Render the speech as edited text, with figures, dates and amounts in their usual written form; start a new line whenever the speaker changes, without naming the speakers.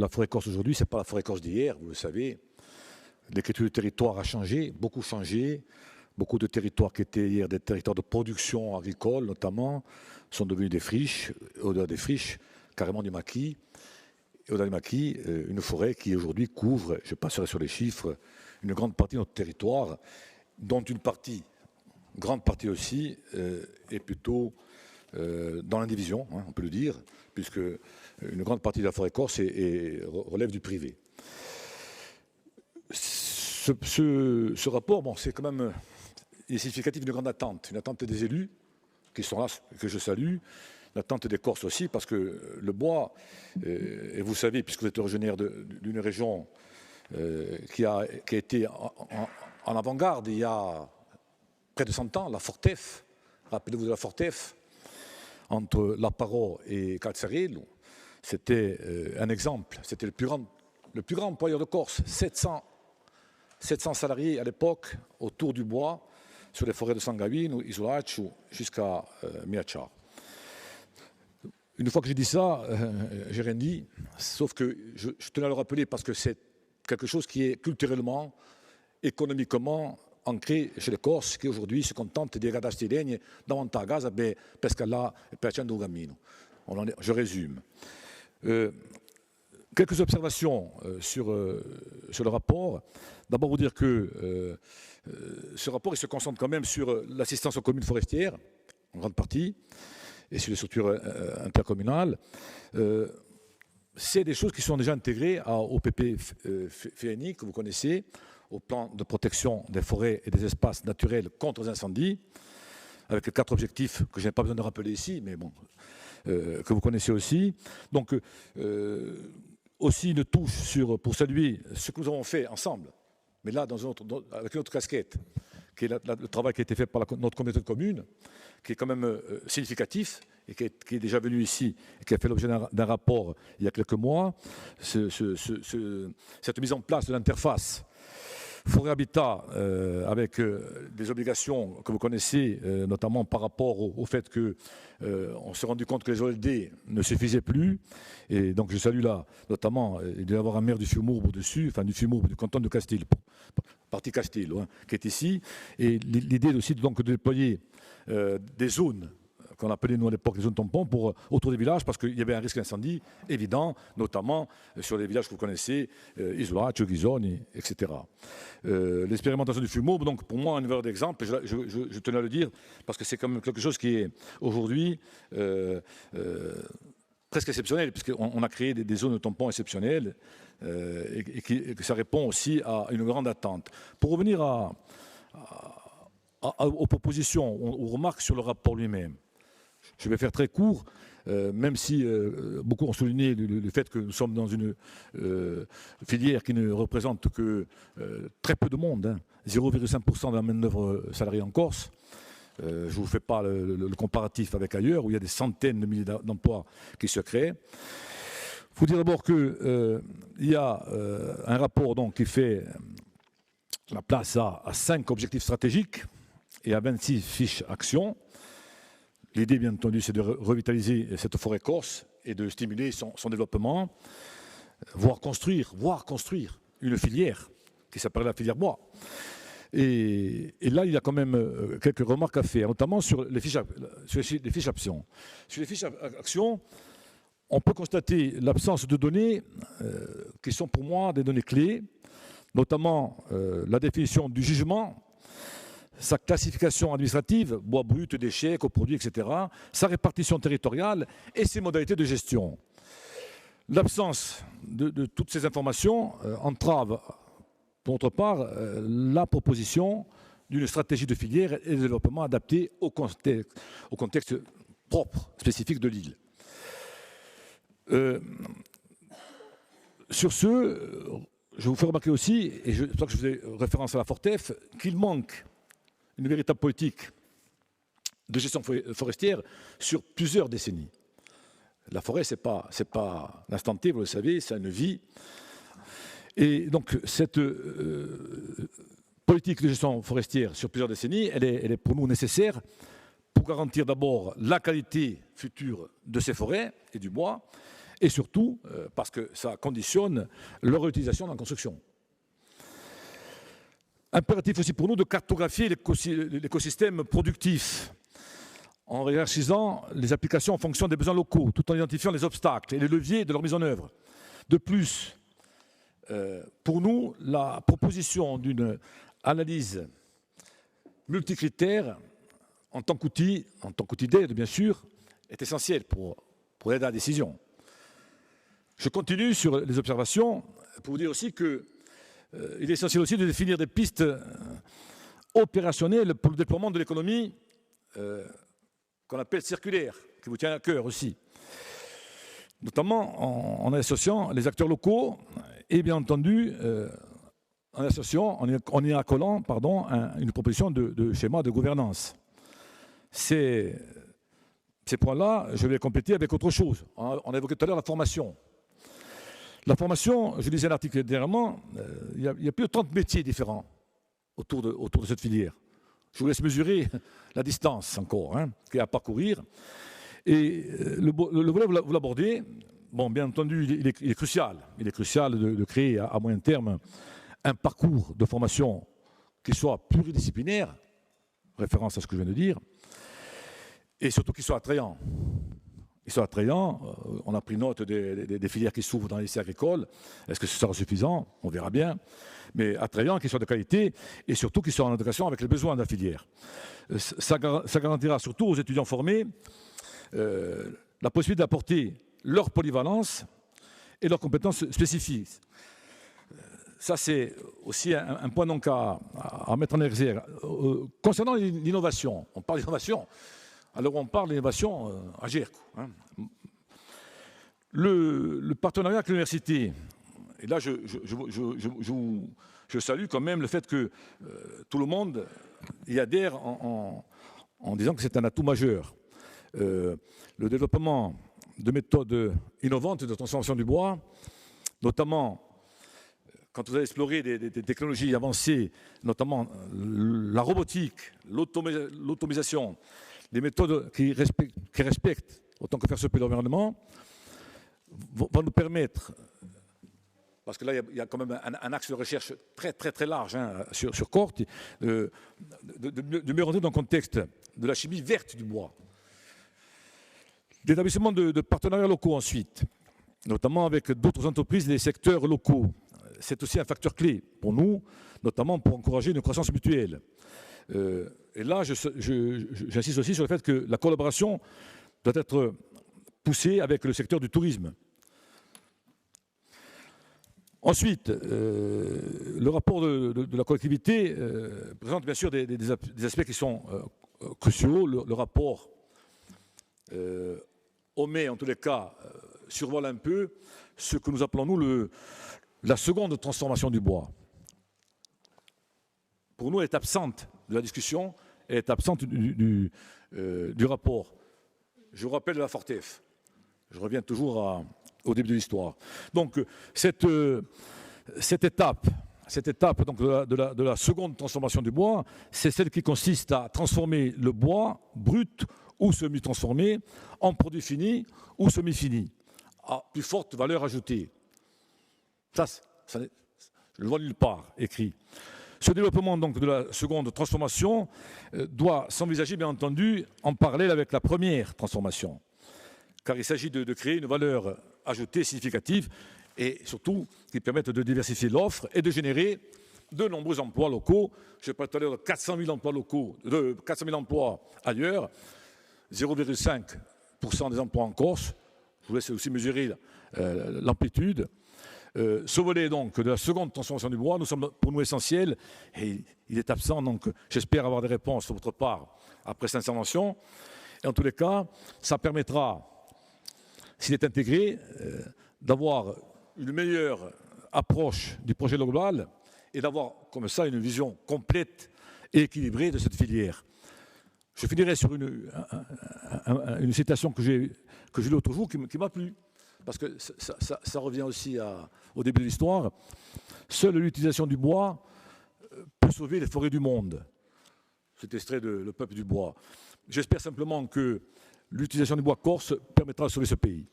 La forêt corse aujourd'hui, ce n'est pas la forêt corse d'hier, vous le savez. L'écriture du territoire a changé. Beaucoup de territoires qui étaient hier des territoires de production agricole, notamment, sont devenus des friches, au-delà des friches, carrément du maquis. Et au-delà du maquis, une forêt qui aujourd'hui couvre, je passerai sur les chiffres, une grande partie de notre territoire, dont une grande partie aussi, est plutôt dans l'indivision, hein, on peut le dire, puisque une grande partie de la forêt corse relève du privé. Ce rapport, bon, c'est quand même significatif d'une grande attente, une attente des élus qui sont là, que je salue, l'attente des Corses aussi, parce que le bois, et vous savez, puisque vous êtes originaire d'une région qui a été en avant-garde il y a près de 100 ans, la Fortef, rappelez-vous de la Fortef, entre Laparo et Calzarello, c'était un exemple, c'était le plus grand employeur de Corse, 700 salariés à l'époque autour du bois, sur les forêts de Sangaino, Isolaccio, jusqu'à Miachar. Une fois que j'ai dit ça, j'ai rien dit, sauf que je tenais à le rappeler parce que c'est quelque chose qui est culturellement, économiquement ancré chez les Corses, qui aujourd'hui se contentent di ragazzi di legno davanti a casa per scalare e per accendere un camino. Je résume. Quelques observations sur le rapport. D'abord, vous dire que ce rapport il se concentre quand même sur l'assistance aux communes forestières, en grande partie, et sur les structures intercommunales. C'est des choses qui sont déjà intégrées au PPFNI, que vous connaissez, au plan de protection des forêts et des espaces naturels contre les incendies, avec les 4 objectifs que je n'ai pas besoin de rappeler ici, mais bon, que vous connaissez aussi. Donc, aussi une touche pour saluer ce que nous avons fait ensemble, mais là, avec une autre casquette, qui est le travail qui a été fait par notre communauté de communes, qui est quand même significatif, et qui est déjà venu ici, et qui a fait l'objet d'un rapport il y a quelques mois, cette mise en place de l'interface Forêt-Habitat, avec des obligations que vous connaissez, notamment par rapport au fait qu'on s'est rendu compte que les OLD ne suffisaient plus. Et donc je salue là, notamment, il doit y avoir un maire du Fiumourbe dessus, enfin du Fiumourbe, du canton de Castille, partie Castille, hein, qui est ici. Et l'idée aussi donc, de déployer des zones qu'on appelait nous à l'époque les zones tampons autour des villages parce qu'il y avait un risque d'incendie évident, notamment sur les villages que vous connaissez, Isolaccio, Ghisoni, etc. L'expérimentation du Fiumourbe, donc pour moi un valeur d'exemple, je tenais à le dire parce que c'est quand même quelque chose qui est aujourd'hui presque exceptionnel, puisqu'on a créé des zones tampons exceptionnelles et que ça répond aussi à une grande attente. Pour revenir aux propositions, aux remarques sur le rapport lui-même, je vais faire très court, même si beaucoup ont souligné le fait que nous sommes dans une filière qui ne représente que très peu de monde, hein, 0,5% de la main-d'œuvre salariée en Corse. Je ne vous fais pas le comparatif avec ailleurs, où il y a des centaines de milliers d'emplois qui se créent. Il faut dire d'abord qu'il y a un rapport donc, qui fait la place à 5 objectifs stratégiques et à 26 fiches actions. L'idée, bien entendu, c'est de revitaliser cette forêt corse et de stimuler son développement, voire construire une filière qui s'appelle la filière bois. Et là, il y a quand même quelques remarques à faire, notamment sur les fiches actions. Sur les fiches actions, on peut constater l'absence de données qui sont pour moi des données clés, notamment la définition du jugement, sa classification administrative, bois brut, déchets, coproduits, etc., sa répartition territoriale et ses modalités de gestion. L'absence de toutes ces informations entrave, pour notre part, la proposition d'une stratégie de filière et de développement adaptée au contexte propre, spécifique de l'île. Sur ce, je vous fais remarquer aussi, et je crois que je faisais référence à la Fortef, qu'il manque une véritable politique de gestion forestière sur plusieurs décennies. La forêt, ce n'est pas l'instant T, vous le savez, c'est une vie. Et donc, cette politique de gestion forestière sur plusieurs décennies, elle est pour nous nécessaire pour garantir d'abord la qualité future de ces forêts et du bois, et surtout parce que ça conditionne leur utilisation dans la construction. Impératif aussi pour nous de cartographier l'écosystème productif en hiérarchisant les applications en fonction des besoins locaux, tout en identifiant les obstacles et les leviers de leur mise en œuvre. De plus, pour nous, la proposition d'une analyse multicritère en tant qu'outil d'aide, bien sûr, est essentielle pour aider à la décision. Je continue sur les observations pour vous dire aussi qu'il est essentiel aussi de définir des pistes opérationnelles pour le déploiement de l'économie qu'on appelle circulaire, qui vous tient à cœur aussi, notamment en associant les acteurs locaux et bien entendu en y accolant une proposition de schéma de gouvernance. Ces points-là, je vais les compléter avec autre chose. On a évoqué tout à l'heure la formation. La formation, je lisais un article dernièrement, il y a plus de 30 métiers différents autour de cette filière. Je vous laisse mesurer la distance encore qu'il y a à parcourir. Et le volet, vous l'abordez, bon, bien entendu, il est crucial. Il est crucial de créer à moyen terme un parcours de formation qui soit pluridisciplinaire, référence à ce que je viens de dire, et surtout qui soit attrayant. Ils sont attrayants, on a pris note des filières qui s'ouvrent dans les lycées agricoles. Est-ce que ce sera suffisant? On verra bien. Mais attrayants, qui soient de qualité et surtout qui soient en adéquation avec les besoins de la filière. Ça garantira surtout aux étudiants formés la possibilité d'apporter leur polyvalence et leurs compétences spécifiques. Ça, c'est aussi un point donc à mettre en exergue. Concernant l'innovation, on parle d'innovation. Alors on parle d'innovation à GERCO. Le partenariat avec l'université, et là je salue quand même le fait que tout le monde y adhère en disant que c'est un atout majeur. Le développement de méthodes innovantes de transformation du bois, notamment quand vous allez explorer des technologies avancées, notamment la robotique, l'automatisation, les méthodes qui respectent autant que faire se peut l'environnement, vont nous permettre, parce que là il y a quand même un axe de recherche très large sur Corte, de mieux rentrer dans le contexte de la chimie verte du bois. L'établissement de partenariats locaux ensuite, notamment avec d'autres entreprises des secteurs locaux. C'est aussi un facteur clé pour nous, notamment pour encourager une croissance mutuelle. Et là, j'insiste aussi sur le fait que la collaboration doit être poussée avec le secteur du tourisme. Ensuite, le rapport de la collectivité présente bien sûr des aspects qui sont cruciaux. Le rapport omet en tous les cas, survole un peu ce que nous appelons nous la seconde transformation du bois. Pour nous, elle est absente de la discussion, elle est absente du rapport. Je vous rappelle la Fortef. Je reviens toujours au début de l'histoire. Donc, cette étape donc, de la seconde transformation du bois, c'est celle qui consiste à transformer le bois brut ou semi-transformé en produit fini ou semi-fini, à plus forte valeur ajoutée. Ça je le vois nulle part écrit. Ce développement donc de la seconde transformation doit s'envisager bien entendu en parallèle avec la première transformation, car il s'agit de créer une valeur ajoutée significative et surtout qui permette de diversifier l'offre et de générer de nombreux emplois locaux. Je parlais tout à l'heure de 400 000 emplois locaux, de 400 000 emplois ailleurs, 0,5% des emplois en Corse. Je vous laisse aussi mesurer l'amplitude. Ce volet donc de la seconde transformation du bois nous semble pour nous essentiel et il est absent, donc j'espère avoir des réponses de votre part après cette intervention. Et en tous les cas, ça permettra, s'il est intégré, d'avoir une meilleure approche du projet global et d'avoir comme ça une vision complète et équilibrée de cette filière. Je finirai sur une citation que j'ai lue l'autre jour qui m'a plu. Parce que ça revient aussi au début de l'histoire. Seule l'utilisation du bois peut sauver les forêts du monde. C'est extrait de Le peuple du bois. J'espère simplement que l'utilisation du bois corse permettra de sauver ce pays.